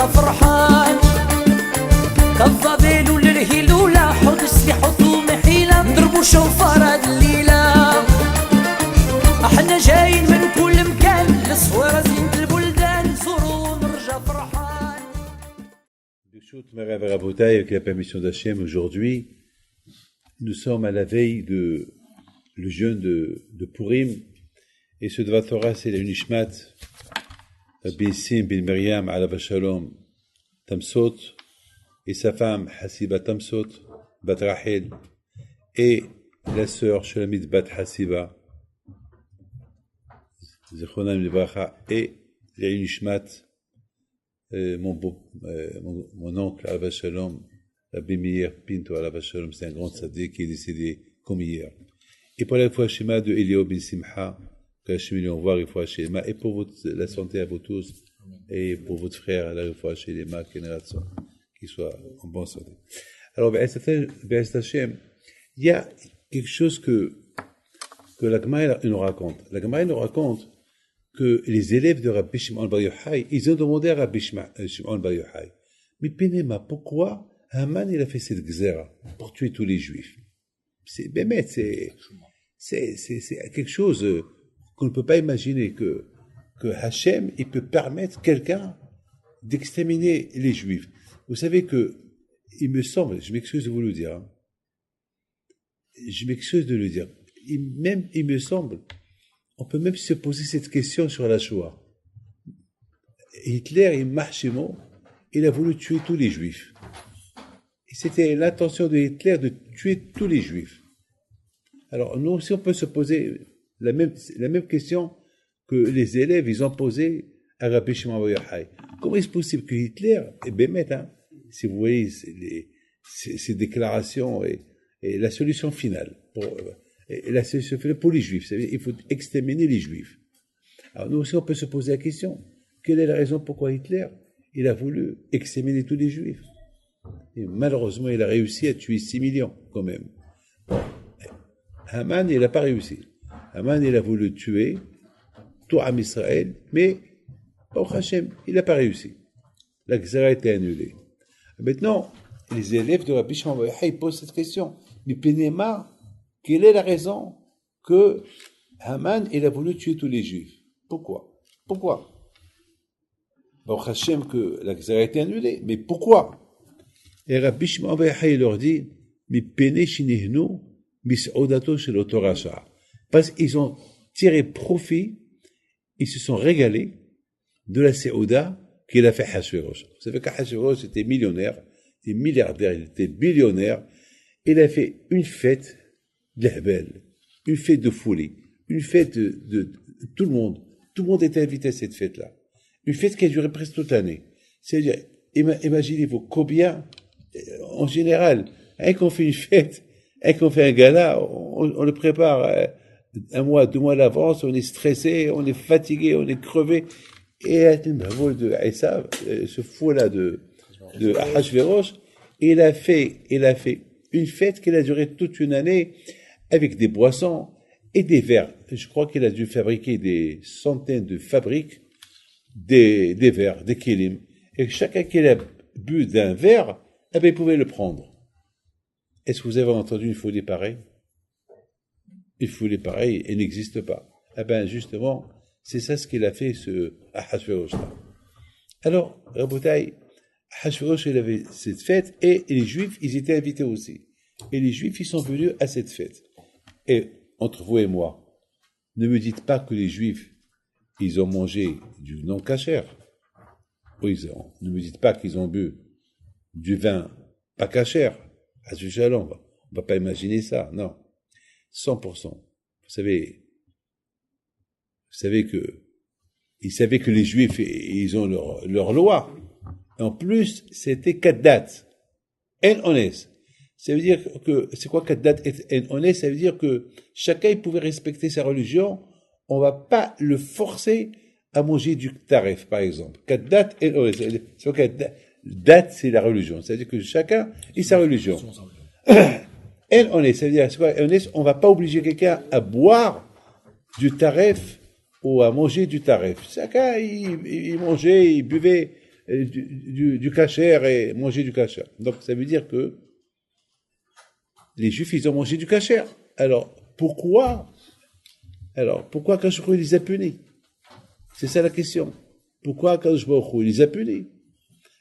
ونرجع فرحان كالظبيل للهلولة حط السلاح حطوا محيلة نضربوا شوفار هاد الليلة احنا جايين من كل مكان للصويرة زينة البلدان نزوروا ونرجع فرحان. Avec la permission d'Hachem, aujourd'hui, nous sommes à la veille de le jeûne de Purim, et ce Dvar Torah, c'est la Nishmat, Rabbi Sim ben Miriam alav shalom Tamsot, et sa femme Hasiba Tamsot, Bat Rachel, et la sœur Shulamit Bat Hasiba, Zechronam Livracha, et la Nishmat, mon oncle alav shalom, Rabbi Meir Pinto alav shalom, c'est un grand tzaddik qui est décédé comme hier. Et pour la foi Shema de Elio bin Simcha, que Hachem lui envoie la foi Shema, et pour la santé à vous tous, et pour votre frère, la foi Shema, qu'il soit en bonne santé. Alors, Hachem, il y a quelque chose que la Gemara nous raconte. La Gemara nous raconte que les élèves de Rabbi Shimon bar Yochai, ils ont demandé à Rabbi Shimon bar Yochai, mais Pénéma, pourquoi Haman il a fait cette gzera pour tuer tous les Juifs? C'est quelque chose qu'on ne peut pas imaginer que Hachem il peut permettre quelqu'un d'exterminer les Juifs. Vous savez que il me semble, je m'excuse de vous le dire, il me semble, on peut même se poser cette question sur la Shoah. Hitler, il a voulu tuer tous les Juifs. Et c'était l'intention de Hitler de tuer tous les Juifs. Alors, nous aussi, on peut se poser la même question que les élèves, ils ont posé à Rabbi Shimon bar Yochai. Comment est-ce possible que Hitler, si vous voyez ces déclarations et la solution finale pour les Juifs, c'est-à-dire il faut exterminer les Juifs. Alors, nous aussi, on peut se poser la question, quelle est la raison pourquoi Hitler, il a voulu exterminer tous les Juifs? Et malheureusement, il a réussi à tuer 6 millions, quand même. Bon. Haman, il n'a pas réussi. Haman, il a voulu tuer tout Am Israël, mais, Baruch Hashem, il n'a pas réussi. La Gzera a été annulée. Maintenant, les élèves de Rabbi Shimon bar Yochai posent cette question. Mais Pénéma, quelle est la raison que Haman, il a voulu tuer tous les Juifs? Pourquoi? Baruch Hashem, que la Gzera a été annulée, mais pourquoi? Et Rabbi Shimon bar Yochai leur dit, mais Péné Shinihnu, Mis'odato shel oto rasha. Parce qu'ils ont tiré profit, ils se sont régalés de la Seouda qu'il a fait Hachvérosh. Vous savez qu'Hachvérosh était millionnaire, il était milliardaire, il était billionnaire. Il a fait une fête d'Ahbel, une fête de folie, une fête de tout le monde. Tout le monde était invité à cette fête-là. Une fête qui a duré presque toute l'année. C'est-à-dire, imaginez-vous combien, en général, qu'on fait une fête, qu'on fait un gala, on le prépare 1 mois, 2 mois à l'avance, on est stressé, on est fatigué, on est crevé. Et le vol de Esav, ce fou-là de Ahashverosh, il a fait une fête qui a duré toute une année avec des boissons et des verres. Je crois qu'il a dû fabriquer des centaines de fabriques, des verres, des kilim. Et chacun qui a bu d'un verre, il pouvait le prendre. Est-ce que vous avez entendu une folie pareille? Une folie pareille, elle n'existe pas. Justement, c'est ça ce qu'il a fait, ce Ahashverosh-là. Alors, Rabotai, Ahashverosh, il avait cette fête, et les Juifs, ils étaient invités aussi. Et les Juifs, ils sont venus à cette fête. Et, entre vous et moi, ne me dites pas que les Juifs, ils ont mangé du non-kasher. Oui, ne me dites pas qu'ils ont bu du vin pas kasher. On ne va pas imaginer ça, non. 100%. Vous savez que ils savaient que les Juifs, ils ont leur loi. En plus, c'était Kaddat. En honnête. Ça veut dire que, c'est quoi Kaddat en honnête? Ça veut dire que chacun pouvait respecter sa religion. On va pas le forcer à manger du taref, par exemple. Kaddat en honnête. C'est quoi Kaddat? Dat, c'est la religion. C'est-à-dire que chacun a sa religion. En honnête, ça veut dire, c'est quoi? Honnête, on va pas obliger quelqu'un à boire du taref ou à manger du taref. Chacun, il mangeait, il buvait du kasher et manger du kasher. Donc ça veut dire que les Juifs, ils ont mangé du kasher. Alors pourquoi Akadosh Baruch Hu les a punis? C'est ça la question. Pourquoi Akadosh Baruch Hu les a punis?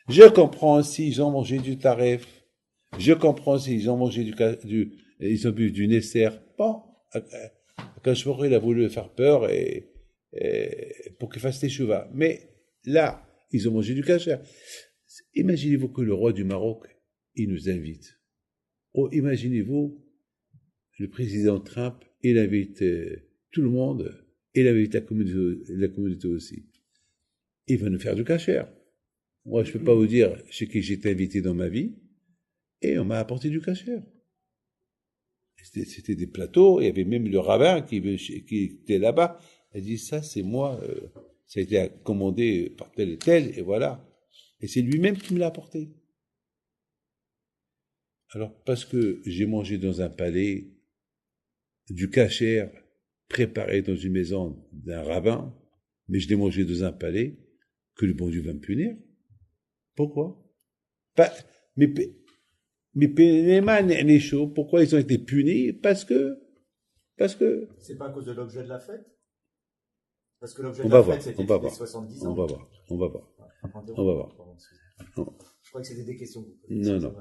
Je comprends s'ils ont mangé du taref. Je comprends s'ils ont mangé ils ont bu du Nesser. Bon, Akadosh Baruch Hu, il a voulu faire peur et pour qu'ils fassent teshuva. Mais là, ils ont mangé du kasher. Imaginez-vous que le roi du Maroc, il nous invite. Oh, imaginez-vous, le président Trump, il invite tout le monde, il invite la communauté aussi. Il va nous faire du kasher. Moi, je ne peux pas vous dire chez qui j'étais invité dans ma vie, et on m'a apporté du kasher. C'était des plateaux, il y avait même le rabbin qui était là-bas. Il dit, ça, c'est moi, ça a été commandé par tel et tel, et voilà. Et c'est lui-même qui me l'a apporté. Alors, parce que j'ai mangé dans un palais du kasher préparé dans une maison d'un rabbin, mais je l'ai mangé dans un palais, que le bon Dieu va me punir. Pourquoi? Mais pourquoi ils ont été punis? Parce que... C'est pas à cause de l'objet de la fête? Parce que l'objet On de va la voir, fête, c'était on va les voir. 70 ans. On va voir. On va voir. Non. Je crois que c'était des questions. Non.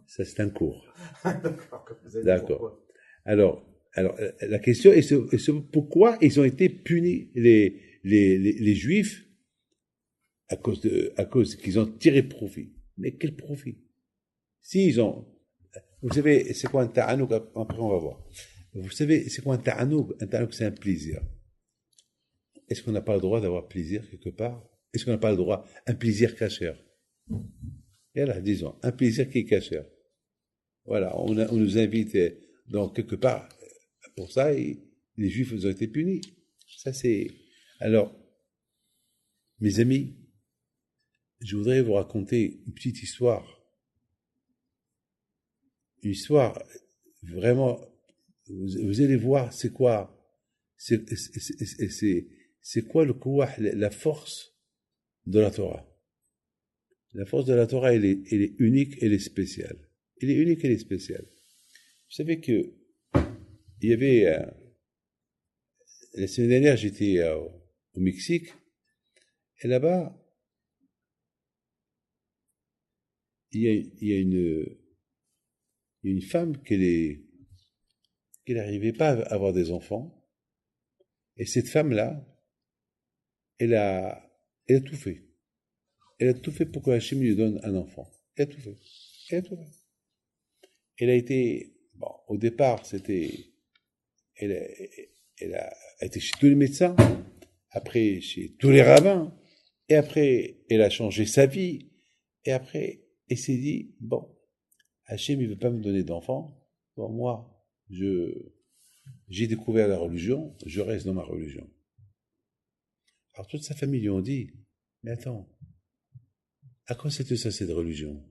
Ça, c'est un cours. D'accord. Vous avez D'accord. pourquoi. Alors, la question est pourquoi ils ont été punis, les Juifs, à cause qu'ils ont tiré profit. Mais quel profit? Vous savez, c'est quoi un ta'anouk? Après, on va voir. Vous savez, c'est quoi un ta'anouk? Un ta'anouk, c'est un plaisir. Est-ce qu'on n'a pas le droit d'avoir plaisir quelque part? Est-ce qu'on n'a pas le droit? Un plaisir kasher. Et là, disons, un plaisir qui est kasher. Voilà, on nous invite dans quelque part pour ça, et les Juifs ont été punis. Ça, c'est... Alors, mes amis, je voudrais vous raconter une petite histoire. Une histoire, vraiment, vous allez voir, c'est quoi le kouah, la force de la Torah. La force de la Torah, elle est unique, elle est spéciale. Elle est unique, elle est spéciale. Vous savez que il y avait la semaine dernière, j'étais au Mexique, et là-bas, il y a une femme qui n'arrivait pas à avoir des enfants, et cette femme-là, elle a tout fait. Elle a tout fait pour que Hachem lui donne un enfant. Elle a tout fait. Elle a été, bon, au départ, elle a été chez tous les médecins, après chez tous les rabbins, et après, elle a changé sa vie, et après, elle s'est dit, bon, Hachem, il veut pas me donner d'enfant, bon, moi, j'ai découvert la religion, je reste dans ma religion. Alors, toute sa famille lui ont dit, mais attends, à quoi ça te sert cette religion?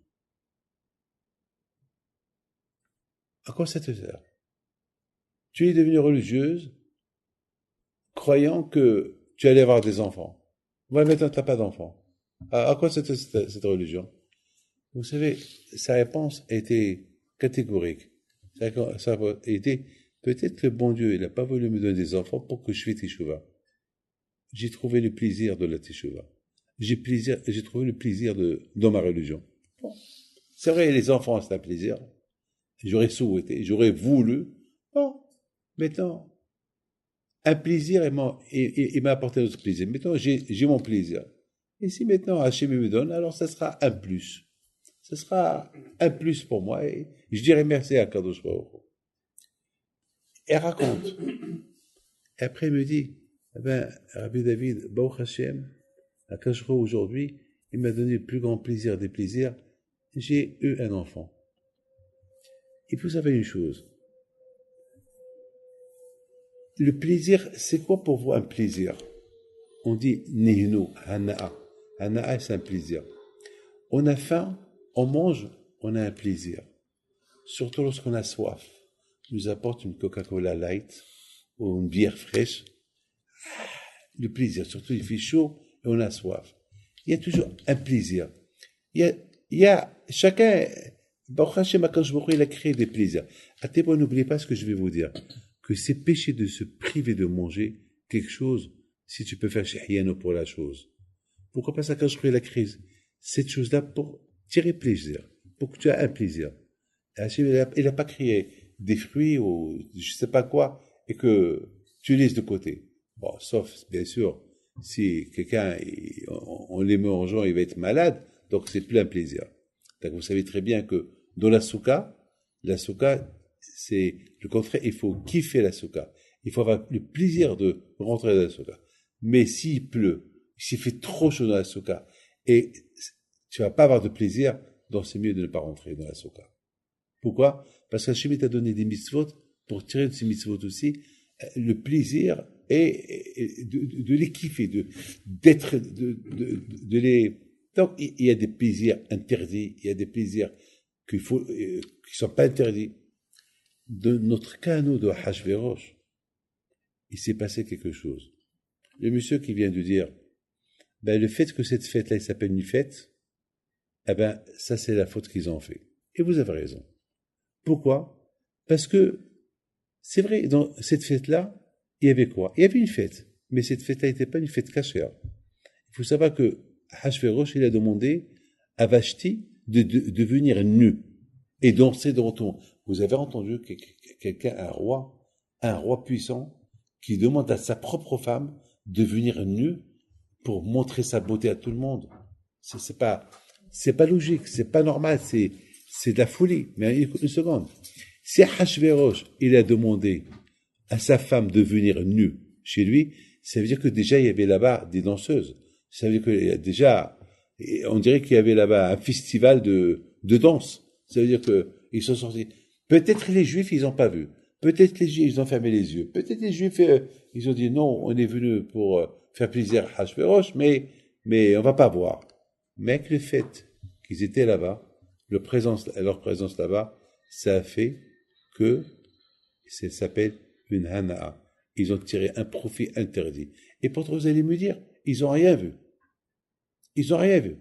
À quoi ça te sert? Tu es devenue religieuse, croyant que tu allais avoir des enfants. Ouais, maintenant, tu n'as pas d'enfants. À quoi ça te sert cette religion? Vous savez, sa réponse était catégorique. Ça a été, peut-être le bon Dieu, il n'a pas voulu me donner des enfants pour que je fasse teshuva. J'ai trouvé le plaisir de la teshuva. J'ai trouvé le plaisir dans ma religion. Bon. C'est vrai, les enfants, c'est un plaisir. J'aurais souhaité, j'aurais voulu. Bon, maintenant, un plaisir, il m'a apporté d'autres plaisirs. Maintenant, j'ai mon plaisir. Et si maintenant Hachem me donne, alors ça sera un plus. Ce sera un plus pour moi. Et je dirais merci à Kadosh Baruch Hu. Elle raconte. Et après, elle me dit, eh ben, Rabbi David, Baruch Hashem, à Kadosh Baruch Hu aujourd'hui, il m'a donné le plus grand plaisir des plaisirs. J'ai eu un enfant. Et vous savez une chose. Le plaisir, c'est quoi pour vous un plaisir? On dit nihnu, hana'a. Hana'a, c'est un plaisir. On a faim, on mange, on a un plaisir. Surtout lorsqu'on a soif. On nous apporte une Coca-Cola light ou une bière fraîche. Le plaisir, surtout il fait chaud et on a soif. il y a toujours un plaisir. Chacun, Baruch Hashem, HaKadosh Baruch Hu, il a créé des plaisirs. À tel point, n'oubliez pas ce que je vais vous dire, que c'est péché de se priver de manger quelque chose si tu peux faire shahiyano pour la chose. Pourquoi pas ça HaKadosh Baruch Hu, il a créé cette chose-là pour tirer plaisir, pour que tu aies un plaisir. Hashem, il n'a pas créé des fruits ou je sais pas quoi et que tu laisses de côté. Bon, sauf, bien sûr, si quelqu'un, on les mangeant, il va être malade, donc c'est plus un plaisir. Donc vous savez très bien que dans la souka, c'est le contraire, il faut kiffer la souka. Il faut avoir le plaisir de rentrer dans la souka. Mais s'il pleut, s'il fait trop chaud dans la souka, et tu vas pas avoir de plaisir, donc c'est mieux de ne pas rentrer dans la souka. Pourquoi? Parce qu'Hachem t'a donné des mitzvot pour tirer de ces mitzvot aussi le plaisir et de les kiffer, de les. Donc il y a des plaisirs interdits, il y a des plaisirs qui sont pas interdits. De notre cas à nous de Hachvérosh, il s'est passé quelque chose. Le monsieur qui vient de dire, le fait que cette fête-là il s'appelle une fête, ça c'est la faute qu'ils ont fait. Et vous avez raison. Pourquoi? Parce que, c'est vrai, dans cette fête-là, il y avait quoi? Il y avait une fête, mais cette fête-là n'était pas une fête cachère. Il faut savoir que Hachvérosh, il a demandé à Vashti de venir nu et danser devant tout le monde. Vous avez entendu quelqu'un, un roi puissant, qui demande à sa propre femme de venir nu pour montrer sa beauté à tout le monde. C'est pas logique, c'est pas normal, c'est de la folie. Mais une seconde. Si Hachvérosh, il a demandé à sa femme de venir nue chez lui, ça veut dire que déjà il y avait là-bas des danseuses. Ça veut dire que déjà, on dirait qu'il y avait là-bas un festival de danse. Ça veut dire que ils sont sortis. Peut-être les Juifs, ils n'ont pas vu. Peut-être les Juifs, ils ont fermé les yeux. Peut-être les Juifs, ils ont dit non, on est venu pour faire plaisir à Hachvérosh, mais on va pas voir. Mais avec le fait qu'ils étaient là-bas, leur présence là-bas, ça a fait que ça s'appelle une hana'a. Ils ont tiré un profit interdit. Et pourtant, vous allez me dire, ils n'ont rien vu. Ils n'ont rien vu.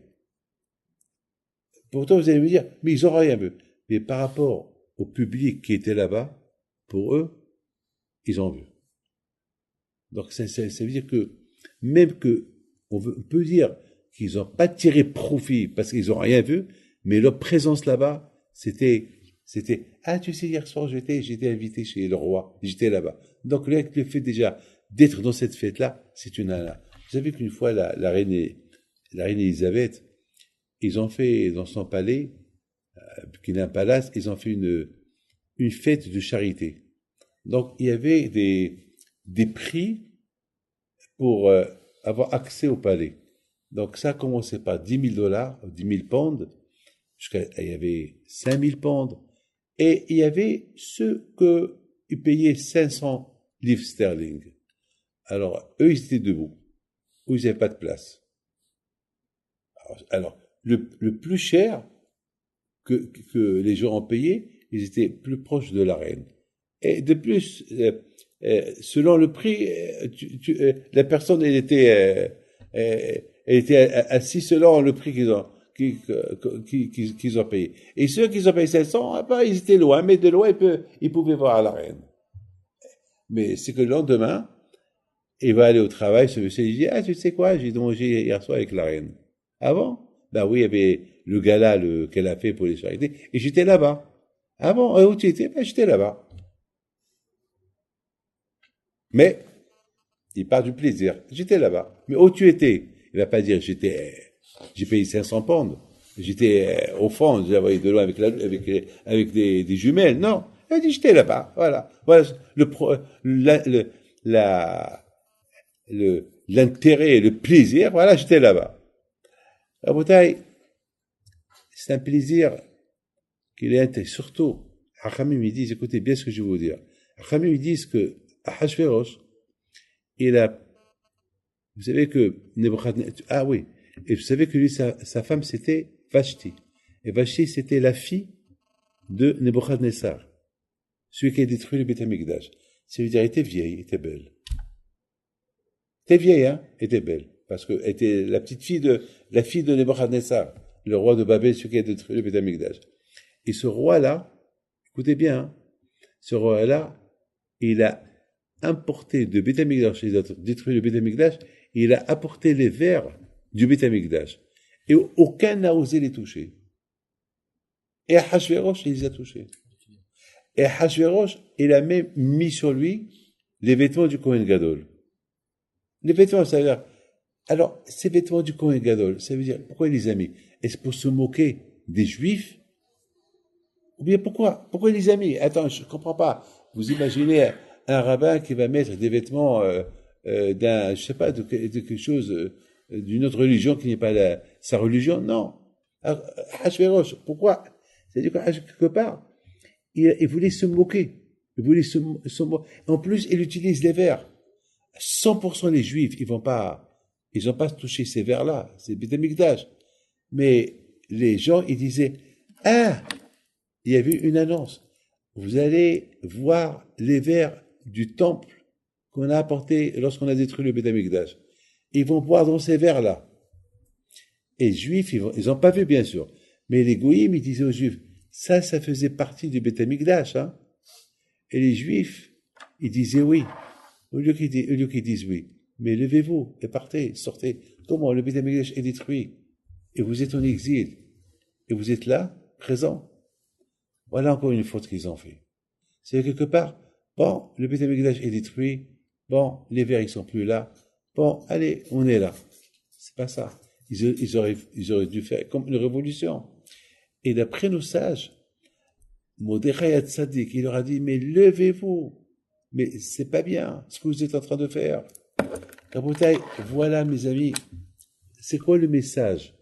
Pourtant, vous allez me dire, mais ils n'ont rien vu. Mais par rapport au public qui était là-bas, pour eux, ils ont vu. Donc, ça veut dire que, même que, on peut dire qu'ils n'ont pas tiré profit parce qu'ils n'ont rien vu, mais leur présence là-bas, c'était, tu sais, hier soir, j'étais invité chez le roi, j'étais là-bas. Donc, le fait déjà d'être dans cette fête-là, c'est une nana. Vous savez qu'une fois, la reine Élisabeth, ils ont fait, dans son palais, qui est un palace, ils ont fait une fête de charité. Donc, il y avait des prix pour avoir accès au palais. Donc, ça a commencé par $10,000, 10 000 pounds, il y avait 5 000 pounds, et il y avait ceux qui payaient 500 livres sterling. Alors, eux, ils étaient debout. Eux, ils n'avaient pas de place. Alors le plus cher que les gens ont payé, ils étaient plus proches de la reine. Et de plus, selon le prix, la personne, elle était assise selon le prix qu'ils ont payé. Et ceux qui ont payé 500, ils étaient loin, mais de loin, ils pouvaient voir la reine. Mais c'est que le lendemain, il va aller au travail, ce monsieur, il dit, tu sais quoi, j'ai mangé hier soir avec la reine. Ah bon? Ben oui, il y avait le gala qu'elle a fait pour les charités, et j'étais là-bas. Ah bon? Où tu étais? Ben j'étais là-bas. Mais, il part du plaisir. J'étais là-bas. Mais où tu étais? Il va pas dire, j'ai payé 500 pounds. J'étais au fond, j'avais de loin avec des jumelles. Non. Il a dit, j'étais là-bas. Voilà. Voilà l'intérêt, le plaisir. Voilà, j'étais là-bas. Rabotai, c'est un plaisir qu'il est surtout. Hachamim, ils disent, écoutez bien ce que je vais vous dire. Hachamim, ils disent que Ahashverosh, vous savez que Nebuchadnezzar, oui, et vous savez que lui, sa femme, c'était Vashti. Et Vashti, c'était la fille de Nebuchadnezzar, celui qui a détruit le Beth Amikdash. Ça veut dire, elle était vieille, elle était belle. Elle était vieille, hein, elle était belle. parce que était la fille de Nebuchadnezzar, le roi de Babel, celui qui a détruit le Beth Amikdash. Et ce roi-là, écoutez bien, hein, ce roi-là, il a importé de Beth Amikdash, il a détruit le Beth Amikdash, et il a apporté les vers du Beth Amikdash. Et aucun n'a osé les toucher. Et Ahashverosh, il les a touchés. Et Ahashverosh, il a même mis sur lui les vêtements du Kohen Gadol. Les vêtements, ça veut dire... Alors, ces vêtements du Kohen Gadol, ça veut dire, pourquoi il les a mis? Est-ce pour se moquer des Juifs? Ou bien pourquoi? Pourquoi il les a mis? Attends, je comprends pas. Vous imaginez un rabbin qui va mettre des vêtements d'un, je sais pas, de quelque chose, d'une autre religion qui n'est pas sa religion? Non. Hachverosh, pourquoi? C'est-à-dire qu'à quelque part, il voulait se moquer. Il voulait se moquer. En plus, il utilise les vers. 100% les Juifs, ils n'ont pas touché ces vers-là. C'est Beth Amikdash. Mais les gens, ils disaient, ah, il y avait une annonce. Vous allez voir les vers du temple qu'on a apporté lorsqu'on a détruit le Beth Amikdash. Ils vont boire dans ces vers-là. Et les Juifs, ils n'ont pas vu, bien sûr. Mais les Goïms, ils disaient aux Juifs, ça faisait partie du Beth Amikdash, hein. Et les Juifs, ils disaient oui. Au lieu qu'ils disent oui. Mais levez-vous et partez, sortez. Comment? Le Beth Amikdash est détruit. Et vous êtes en exil. Et vous êtes là, présent. Voilà encore une faute qu'ils ont fait. C'est quelque part, bon, le Beth Amikdash est détruit. Bon, les vers, ils sont plus là. Bon, allez, on est là. C'est pas ça. Ils auraient dû faire comme une révolution. Et d'après nos sages, Mordechai Tzadik, il leur a dit, mais levez-vous. Mais c'est pas bien ce que vous êtes en train de faire. Rabotai, voilà mes amis, c'est quoi le message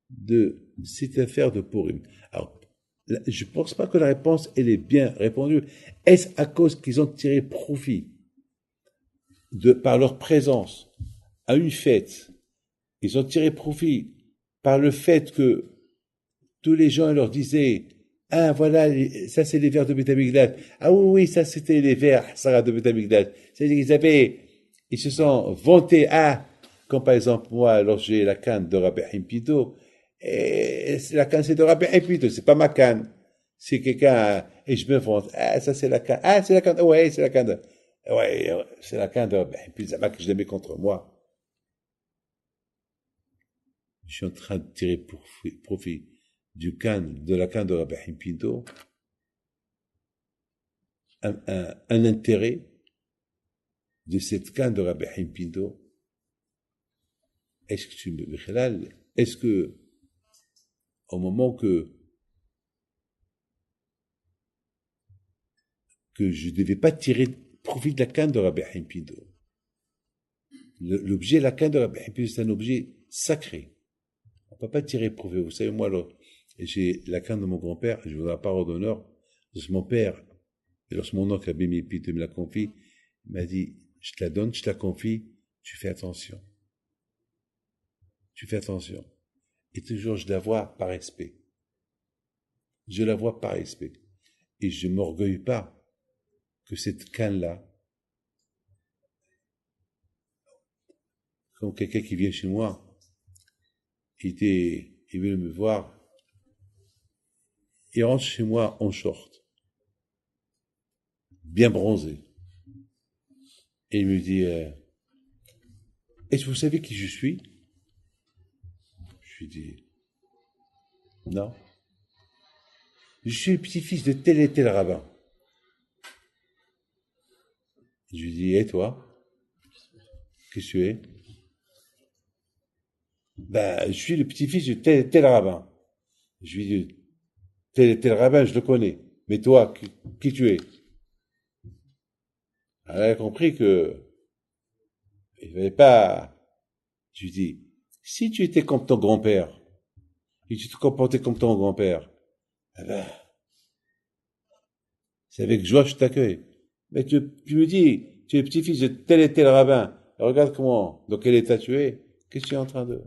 de cette affaire de Purim? Alors, je pense pas que la réponse, elle est bien répondue. Est-ce à cause qu'ils ont tiré profit par leur présence à une fête? Ils ont tiré profit par le fait que tous les gens leur disaient, ah, voilà, ça c'est les vers de Beth Amikdash. Ah oui, ça c'était les vers, Sarah de Beth Amikdash. C'est-à-dire ils se sont vantés, comme par exemple, moi, lorsque j'ai la canne de Rabbi Himpido, et la canne c'est de Rabbi Himpido, c'est pas ma canne. C'est quelqu'un, et je me vante, ça c'est la canne, c'est la canne, ouais, c'est la canne c'est la canne de Rabbi Himpido, ça va que je la mets contre moi. Je suis en train de tirer profit de la canne de Rabbi Himpido, un intérêt de cette canne de Rabbi Himpido. Est-ce que, au moment que je ne devais pas tirer profit de la canne de Rabbi Himpido, l'objet, la canne de Rabbi Himpido, c'est un objet sacré. On ne peut pas tirer profit. Vous savez, moi, j'ai la canne de mon grand-père, je vous donne la parole d'honneur, lorsque mon père, et lorsque mon oncle Abim Himpido me l'a confie, il m'a dit, je te la donne, je te la confie, tu fais attention. Tu fais attention. Et toujours, je la vois par respect. Je la vois par respect. Et je ne m'orgueille pas que cette canne-là, comme quelqu'un qui vient chez moi, il veut me voir, il rentre chez moi en short, bien bronzé. Et il me dit, est-ce que vous savez qui je suis? Je lui dis, non. Je suis le petit-fils de tel et tel rabbin. Je lui dis, et toi? Qui tu es? Ben, je suis le petit-fils de tel et tel rabbin. Je lui dis, tel et tel rabbin, je le connais. Mais toi, qui tu es? Elle a compris que il fallait pas. Je lui dis, si tu étais comme ton grand-père, et tu te comportais comme ton grand-père, eh ben, c'est avec joie que je t'accueille. Mais tu me dis, tu es le petit-fils de tel et tel rabbin, regarde dans quel état tu es, qu'est-ce que tu es en train de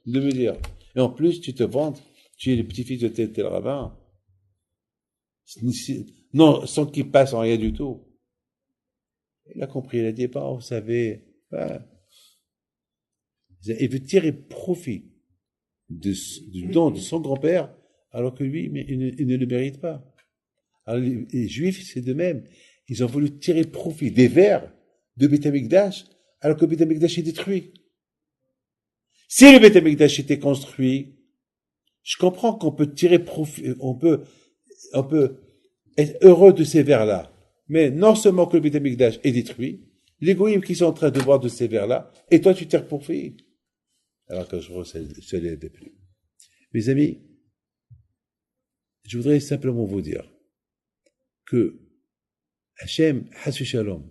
me dire? Et en plus, tu te vantes, tu es le petit-fils de tel et tel rabbin. Non, sans qu'il passe en rien du tout. Il a compris, il a dit, vous savez, Voilà. Il veut tirer profit du don de son grand-père, alors que lui, mais il ne le mérite pas. Alors, les Juifs, c'est de même. Ils ont voulu tirer profit des vers de Beth Amikdash, alors que Beth Amikdash est détruit. Si le Beth Amikdash était construit, je comprends qu'on peut tirer profit, on peut être heureux de ces vers-là. Mais non seulement que le Beth Amikdash est détruit, les goïms qui sont en train de voir de ces vers-là, et toi tu tires profit. Alors que je vois, ça ne l'aide plus. Mes amis, je voudrais simplement vous dire que Hachem, Hassu Shalom,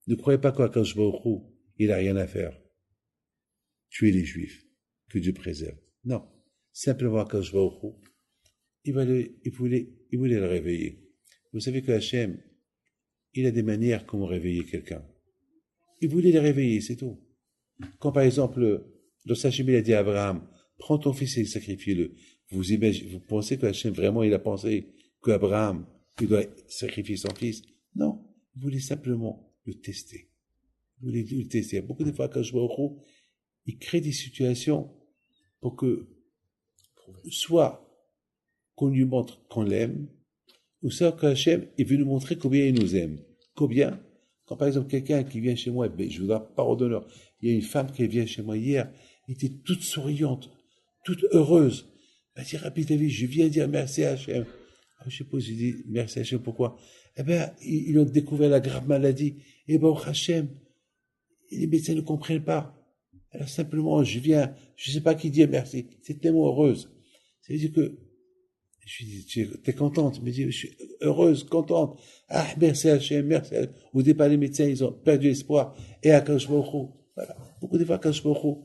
ne croyez pas qu'Akadosh Baruch Hu, il n'a rien à faire. Tuer les Juifs, que Dieu préserve. Non. Simplement Akadosh Baruch Hu, il voulait le réveiller. Vous savez que Hachem, il a des manières comment réveiller quelqu'un. Il voulait le réveiller, c'est tout. Quand par exemple, lorsque Hachem il a dit à Abraham, prends ton fils et sacrifie-le. Vous pensez que Hachem vraiment il a pensé qu'Abraham, il doit sacrifier son fils? Non. Il voulait simplement le tester. Il voulait le tester. Beaucoup de fois, Akadosh Baruch Hu, il crée des situations pour que, soit qu'on lui montre qu'on l'aime, ou soit qu'Hachem, il veut nous montrer combien il nous aime. Combien? Quand par exemple quelqu'un qui vient chez moi, je vous donne parole d'honneur, il y a une femme qui vient chez moi hier, elle était toute souriante, toute heureuse. Elle m'a dit, Rabbi David, je viens dire merci à Hachem. Je suppose, je dis merci à Hachem, pourquoi? Eh bien, ils ont découvert la grave maladie. Et ben, Hachem, les médecins ne comprennent pas. Alors simplement, je viens, je ne sais pas qui dire merci. C'est tellement heureuse. Ça veut dire que, je lui dis, t'es contente? Elle me dit, je suis heureuse, contente. Ah, merci Hachem, merci Hachem. Au départ, les médecins, ils ont perdu espoir. Et Akadosh Baruch Hu, voilà. Beaucoup de fois, Akadosh Baruch Hu,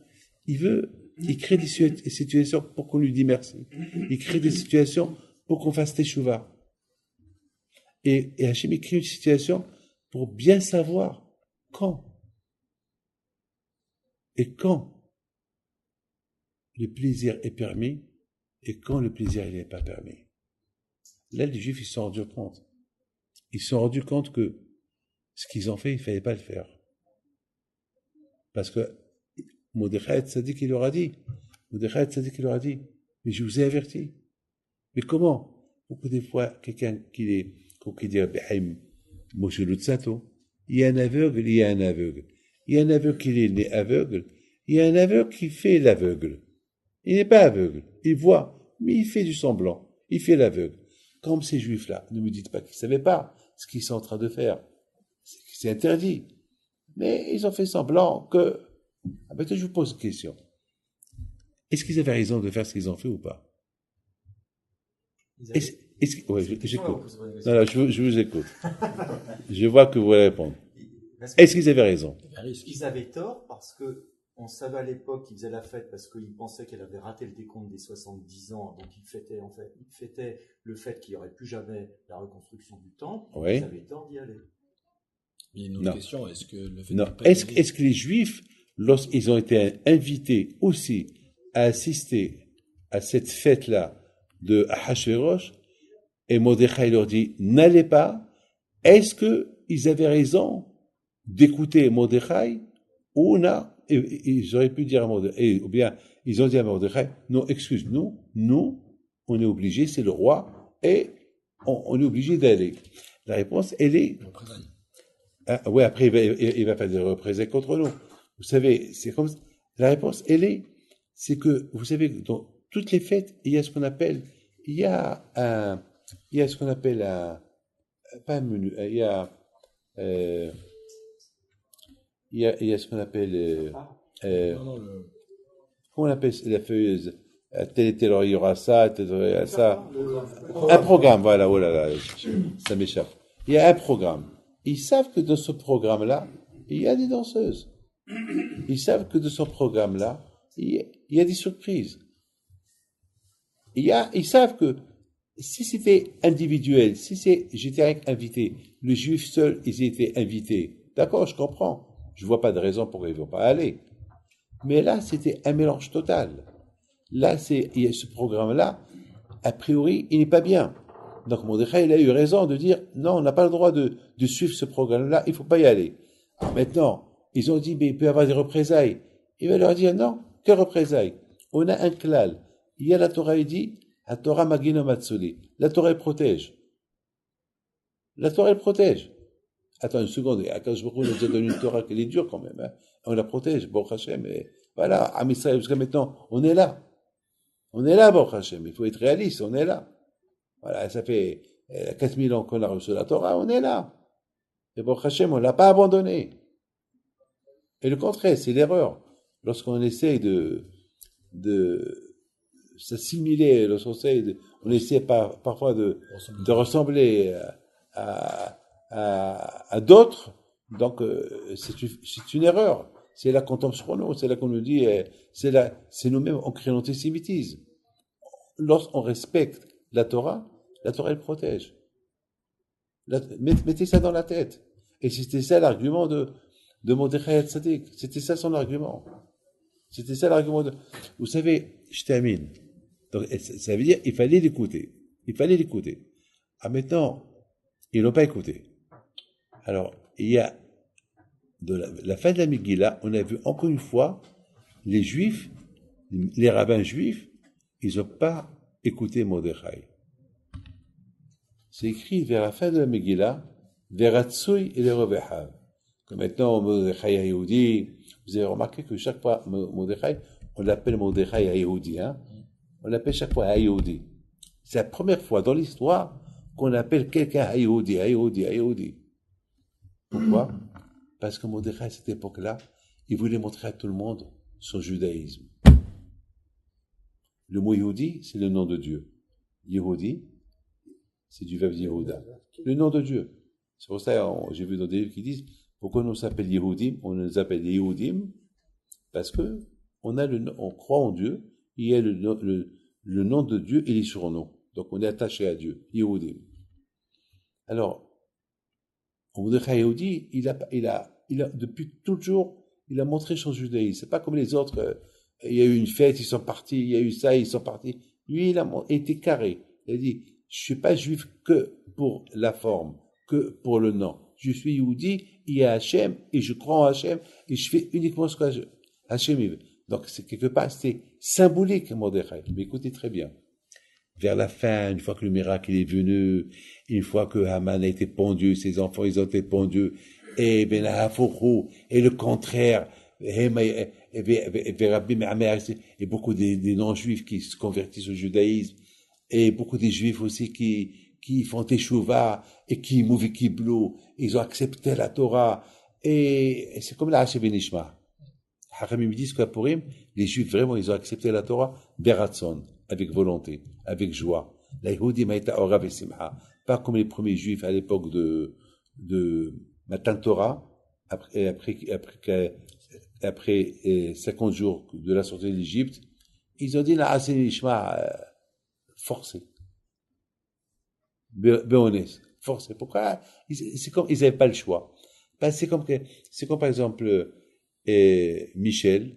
il crée des situations pour qu'on lui dise merci. Il crée des situations pour qu'on fasse teshuva. Et Hachem, il crée une situation pour bien savoir quand. Et quand le plaisir est permis et quand le plaisir n'est pas permis. Là, les Juifs, ils se sont rendus compte. Ils se sont rendus compte que ce qu'ils ont fait, il ne fallait pas le faire. Parce que Mordechai Tzadik, il leur a dit, mais je vous ai averti. Mais comment? Beaucoup des fois, quelqu'un qui dit, Moshe Lutzato, il y a un aveugle, il y a un aveugle. Il y a un aveugle qui est né aveugle, il y a un aveugle qui fait l'aveugle. Il n'est pas aveugle, il voit, mais il fait du semblant, il fait l'aveugle. Comme ces juifs-là, ne me dites pas qu'ils ne savaient pas ce qu'ils sont en train de faire. C'est interdit. Mais ils ont fait semblant que... Ah ben, je vous pose une question. Est-ce qu'ils avaient raison de faire ce qu'ils ont fait ou pas? Ouais, j'écoute. Non, je vous écoute. Je vois que vous voulez répondre. Est-ce qu'ils avaient raison? Ils avaient tort parce que on savait à l'époque qu'ils faisaient la fête parce qu'ils pensaient qu'elle avait raté le décompte des 70 ans, donc ils fêtaient le fait qu'il n'y aurait plus jamais la reconstruction du temple. Oui. Ils avaient tort d'y aller. Il y a une autre question, est-ce que le fait Non. de pas Est-ce que les Juifs, lorsqu'ils ont été invités aussi à assister à cette fête-là de Ahasuerus, et Mordechai leur dit, n'allez pas, est-ce qu'ils avaient raison d'écouter Mordechai ou non? Ils auraient pu dire à Mordechai, ou bien ils ont dit à Mordechai, non, excuse-nous, nous, on est obligé, c'est le roi, et on est obligé d'aller. La réponse, elle est... Oui, après, il va faire des représailles contre nous. Vous savez, c'est comme ça. La réponse, c'est que, vous savez, dans toutes les fêtes, il y a ce qu'on appelle, pas un menu, il y a ce qu'on appelle, comment on appelle la feuilleuse? Tel, il y aura ça, il y aura ça. Un programme, voilà, oh là là, ça m'échappe. Il y a un programme. Ils savent que dans ce programme-là, il y a des danseuses. Ils savent que dans ce programme-là, il y a des surprises. Ils savent que si c'était individuel, j'étais invité, les Juifs seuls, ils étaient invités. D'accord, je comprends. Je vois pas de raison pourquoi ils vont pas aller. Mais là, c'était un mélange total. Là, il y a ce programme-là, a priori, il n'est pas bien. Donc, Mordechai, il a eu raison de dire, non, on n'a pas le droit de suivre ce programme-là, il faut pas y aller. Maintenant, ils ont dit, mais il peut y avoir des représailles. Il va leur dire, non, que représailles? On a un klal. Il y a la Torah, il dit, la Torah magino matsuli. La Torah, elle protège. La Torah, elle protège. Attends une seconde, Akadosh Baruch Hu nous a donné une Torah qui est dure quand même, hein. On la protège, Baruch Hashem, et voilà, Am Israël, jusqu'à maintenant, on est là. On est là, Baruch Hashem, il faut être réaliste, on est là. Voilà, ça fait 4000 ans qu'on a reçu la Torah, on est là. Et Baruch Hashem, on l'a pas abandonné. Et le contraire, c'est l'erreur. Lorsqu'on essaye de s'assimiler, on essaie parfois de ressembler à d'autres, donc c'est une erreur. C'est là qu'on tombe sur nous, c'est là qu'on nous dit, c'est nous-mêmes, on crée l'antisémitisme. Lorsqu'on respecte la Torah elle protège. Mettez ça dans la tête. Et c'était ça l'argument de Mordechai Tzadik. C'était ça son argument. C'était ça l'argument de... Vous savez, je termine. Donc, ça veut dire, il fallait l'écouter. Ah, maintenant, ils l'ont pas écouté. Alors, il y a, de la fin de la Megillah, on a vu encore une fois, les Juifs, les rabbins juifs, ils n'ont pas écouté Mordechai. C'est écrit vers la fin de la Megillah, vers Hatsoui et les Revehav. Comme maintenant, Mordechai Hayoudi, vous avez remarqué que chaque fois, Mordechai, on l'appelle Mordechai Hayoudi, hein. On l'appelle chaque fois Hayoudi. C'est la première fois dans l'histoire qu'on appelle quelqu'un Hayoudi. Pourquoi? Parce que Mordechai, à cette époque-là, il voulait montrer à tout le monde son judaïsme. Le mot Yehudi, c'est le nom de Dieu. Yehudi, c'est du verbe Yehuda. Le nom de Dieu. C'est pour ça, j'ai vu dans des livres qui disent, pourquoi on s'appelle Yehudim? On nous appelle Yehudim, parce que on croit en Dieu, il y a le nom de Dieu et les surnoms. Donc on est attaché à Dieu. Yehudim. Alors, Mordechai Yehudi, il a, depuis toujours, il a montré son judaïsme. C'est pas comme les autres, il y a eu une fête, ils sont partis, il y a eu ça, ils sont partis. Lui, il a été carré. Il a dit, je suis pas juif que pour la forme, que pour le nom. Je suis Yehudi, il y a Hachem, et je crois en Hachem, et je fais uniquement ce que Hachem veut. Donc, c'est quelque part, c'est symbolique, Mordechai. Mais écoutez très bien. Vers la fin, une fois que le miracle est venu, une fois que Haman a été pendu, ses enfants, ils ont été pendus, et et le contraire, et beaucoup des non-juifs qui se convertissent au judaïsme, et beaucoup des juifs aussi qui font teshuva, et qui mouvent kiblou, ils ont accepté la Torah, et c'est comme la Hachem Benishma. Hachamim disent qu'à Purim, les juifs vraiment, ils ont accepté la Torah, beratson, avec volonté, avec joie. La Yehudim haïta ora vesimha. Pas comme les premiers juifs à l'époque de Matan Torah, après 50 jours de la sortie d'Égypte, ils ont dit la Hachem Benishma, forcé. Béonès, forcé. Pourquoi? C'est comme, ils n'avaient pas le choix. C'est comme par exemple, Michel,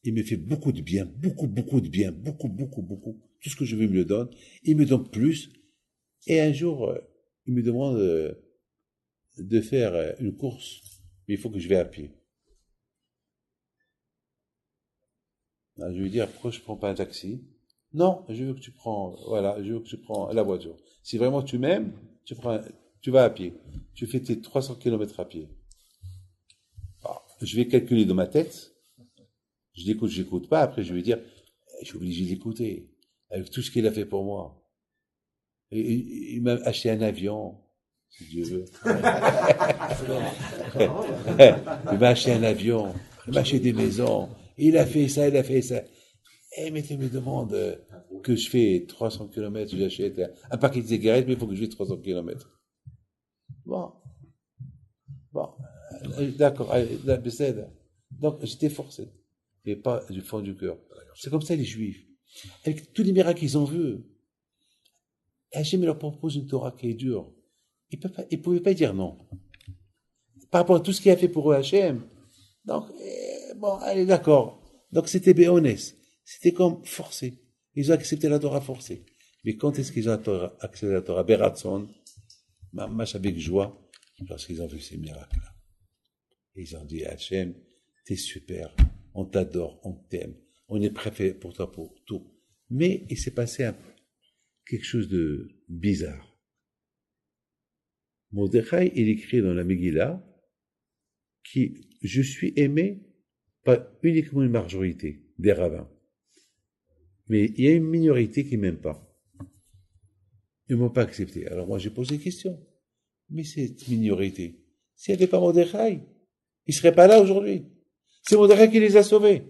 il me fait beaucoup de bien, beaucoup de bien, beaucoup. Tout ce que je veux, il me le donne. Il me donne plus. Et un jour, il me demande de faire une course, mais il faut que je vais à pied. Alors, je lui dis, pourquoi je prends pas un taxi? Non, je veux que tu prends la voiture. Si vraiment tu m'aimes, tu vas à pied. Tu fais tes 300 km à pied. Alors, je vais calculer dans ma tête. Je l'écoute, j'écoute pas. Après, je vais dire, je suis obligé d'écouter. Avec tout ce qu'il a fait pour moi. Et il m'a acheté un avion, si Dieu veut. Il m'a acheté un avion. Il m'a acheté des maisons. Il a fait ça. Mais tu me demandes que je fais 300 km, j'achète un paquet de cigarettes, mais il faut que je fasse 300 km. Bon, d'accord, donc j'étais forcé, et pas du fond du cœur. C'est comme ça les Juifs. Avec tous les miracles qu'ils ont vus, Hachem leur propose une Torah qui est dure. Ils ne pouvaient pas dire non. Par rapport à tout ce qu'il a fait pour eux Hachem. Donc, allez, d'accord. Donc c'était béonès. C'était comme forcé. Ils ont accepté la Torah forcée. Mais quand est-ce qu'ils ont accepté la Torah? Beratson, marche avec joie, lorsqu'ils ont vu ces miracles-là. Et ils ont dit, Hachem, t'es super, on t'adore, on t'aime, on est prêt pour toi pour tout. Mais il s'est passé quelque chose de bizarre. Mordechai, il écrit dans la Megillah je suis aimé pas uniquement une majorité des rabbins, mais il y a une minorité qui m'aime pas. Ils m'ont pas accepté. Alors moi j'ai posé la question. Mais cette minorité, s'il n'y avait pas Mordechai, ils seraient pas là aujourd'hui. C'est Mordechai qui les a sauvés.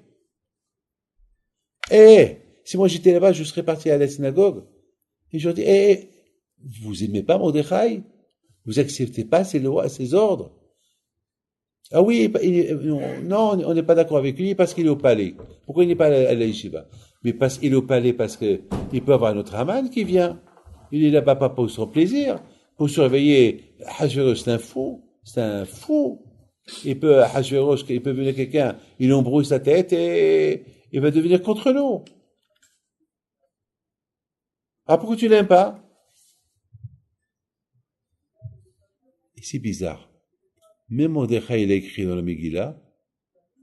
Si moi j'étais là-bas, je serais parti à la synagogue et je leur dis, vous aimez pas Mordechai? Vous acceptez pas ses lois, ses ordres? Ah oui, non, on n'est pas d'accord avec lui parce qu'il est au palais. Pourquoi il n'est pas à la yeshiva? Mais parce qu'il est au palais, parce que il peut avoir un autre Haman qui vient. Il est là-bas pas pour son plaisir, pour surveiller. Hachvérosh, c'est un fou. Il peut venir quelqu'un, il embrouille sa tête et il va devenir contre nous. Ah, pourquoi tu l'aimes pas? Et c'est bizarre. Même Mordechai, il a écrit dans la Megillah,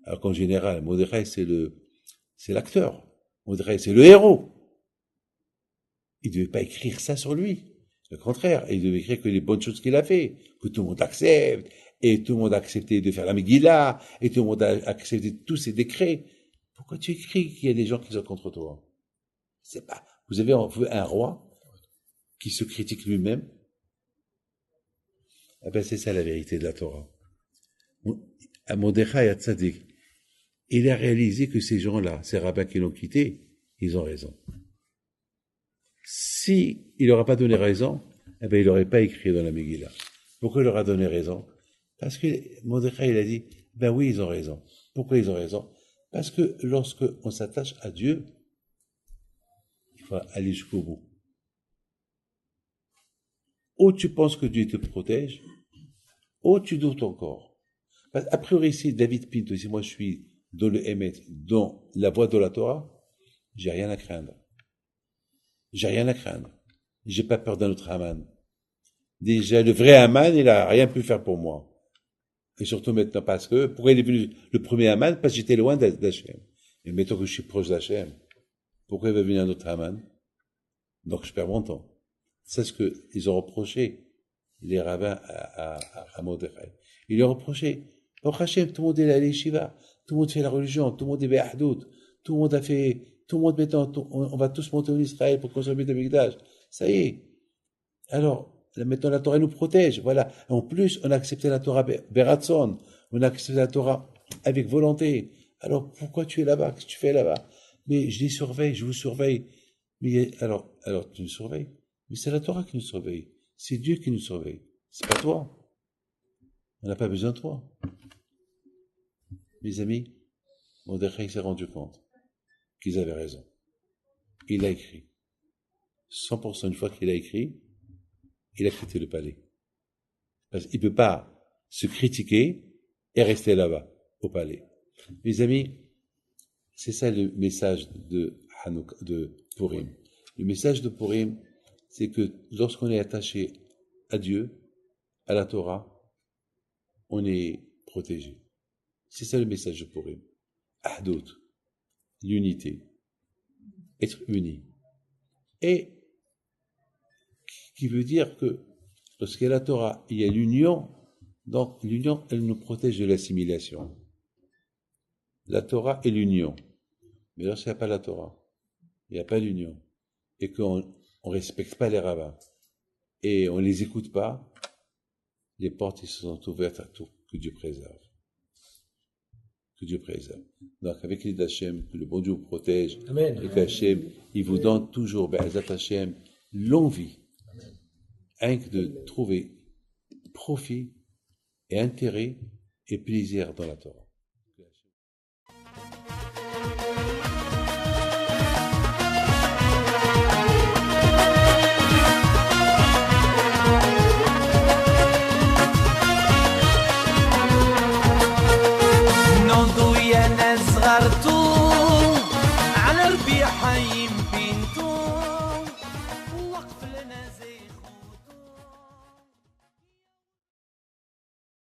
alors qu'en général, Mordechai, c'est l'acteur. Mordechai, c'est le héros. Il ne devait pas écrire ça sur lui. Le contraire, il devait écrire que les bonnes choses qu'il a fait, que tout le monde accepte, et tout le monde a accepté de faire la Megillah, et tout le monde a accepté tous ces décrets. Pourquoi tu écris qu'il y a des gens qui sont contre toi? C'est pas. Vous avez un roi qui se critique lui-même. Eh ben, c'est ça la vérité de la Torah. Mordechai à Tzadik, il a réalisé que ces gens-là, ces rabbins qui l'ont quitté, ils ont raison. Si il n'aura pas donné raison, eh ben, il n'aurait pas écrit dans la Megillah. Pourquoi il leur a donné raison? Parce que Mordechai, il a dit, ben oui, ils ont raison. Pourquoi ils ont raison? Parce que lorsque on s'attache à Dieu, il faut aller jusqu'au bout. Ou tu penses que Dieu te protège, ou tu doutes encore. A priori, si David Pinto, si moi je suis dans le Hémet, dans la voie de la Torah, j'ai rien à craindre. J'ai rien à craindre. J'ai pas peur d'un autre Haman. Déjà, le vrai Haman, il a rien pu faire pour moi. Et surtout maintenant, parce que, pourquoi il est venu le premier Haman? Parce que j'étais loin d'Hachem. Et maintenant que je suis proche d'Hachem, pourquoi il va venir un autre Haman? Donc je perds mon temps. C'est ce qu'ils ont reproché, les rabbins à Mordechai. Ils lui ont reproché, oh Hachem, tout le monde est à l'Yeshiva, tout le monde fait la religion, tout le monde est Be'ahdout, tout le monde a fait, tout le monde maintenant, on va tous monter en Israël pour construire le Mikdash. Ça y est. Alors, maintenant la Torah nous protège, voilà. En plus, on a accepté la Torah Beratson, on a accepté la Torah avec volonté. Alors, pourquoi tu es là-bas? Qu'est-ce que tu fais là-bas? Mais je les surveille, je vous surveille. Mais alors, tu nous surveilles? Mais c'est la Torah qui nous surveille. C'est Dieu qui nous surveille. C'est pas toi. On n'a pas besoin de toi. Mes amis, Mordechai s'est rendu compte qu'ils avaient raison. Il a écrit. 100% une fois qu'il a écrit, il a quitté le palais. Parce qu'il ne peut pas se critiquer et rester là-bas, au palais. Mes amis, c'est ça le message de Purim. Le message de Purim, c'est que lorsqu'on est attaché à Dieu, à la Torah, on est protégé. C'est ça le message de Purim. Ahdout, l'unité, être uni. Et qui veut dire que lorsqu'il y a la Torah, il y a l'union, donc l'union, elle nous protège de l'assimilation. La Torah est l'union. Mais lorsqu'il n'y a pas la Torah, il n'y a pas l'union, et qu'on ne respecte pas les rabbins, et on ne les écoute pas, les portes ils se sont ouvertes à tout. Que Dieu préserve. Que Dieu préserve. Donc, avec l'aide d'Hachem, que le bon Dieu vous protège, Amen. et qu'Hachem, il vous donne toujours, Be'ezat Hachem, longue vie. Rien que de trouver profit et intérêt et plaisir dans la Torah.